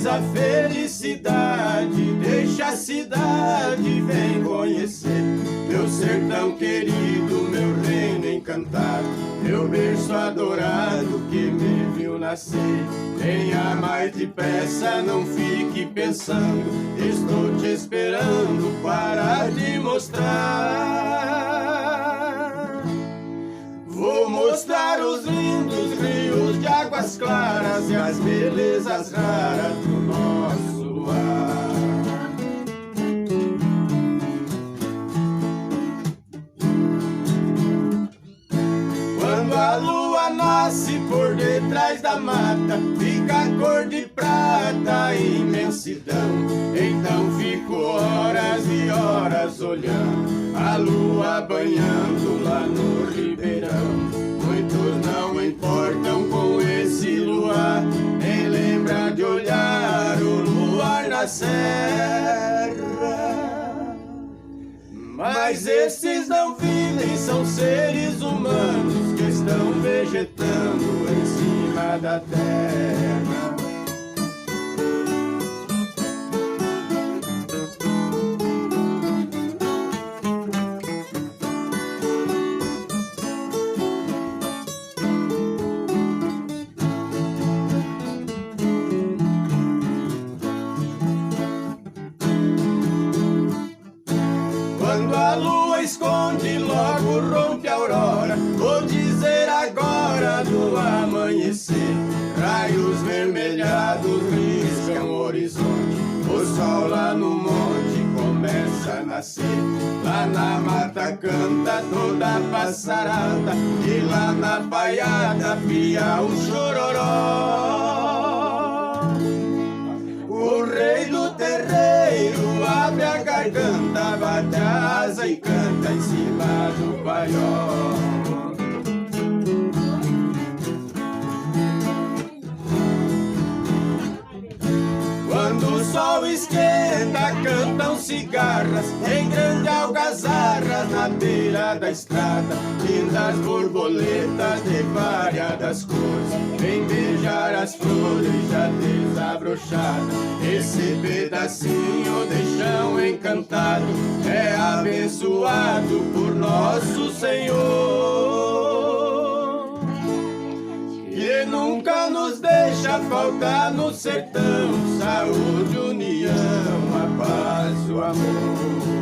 a felicidade, deixa a cidade, vem conhecer meu sertão querido, meu reino encantado, meu berço adorado que me viu nascer. Venha mais depressa, não fique pensando, estou te esperando para te mostrar. Vou mostrar os lindos rios de águas claras e as belezas raras do nosso luar. Quando a lua nasce por detrás da mata, fica a cor de prata, a imensidão. Então fico horas e horas olhando a lua banhando lá no ribeirão. Muitos não importam com esse luar, nem lembra de olhar o luar na serra. Mas esses não vivem, são seres humanos que estão vegetando em cima da terra. Quando a lua esconde, logo rompe a aurora. Vou dizer agora do amanhecer. Raios vermelhados riscam o horizonte. O sol lá no monte começa a nascer. Lá na mata canta toda a passarada, e lá na paiada pia um chororó. O rei do terreiro abre a garganta, bate a asa e canta em cima do paiol. Quando o sol esquenta, cantam cigarras em grande algazarra na beira da estrada. Lindas borboletas de variadas cores vem beijar as flores já desabrochadas. Esse pedacinho de chão encantado é abençoado por nosso Senhor, que nunca nos deixa faltar no sertão saúde, união, a paz, o amor.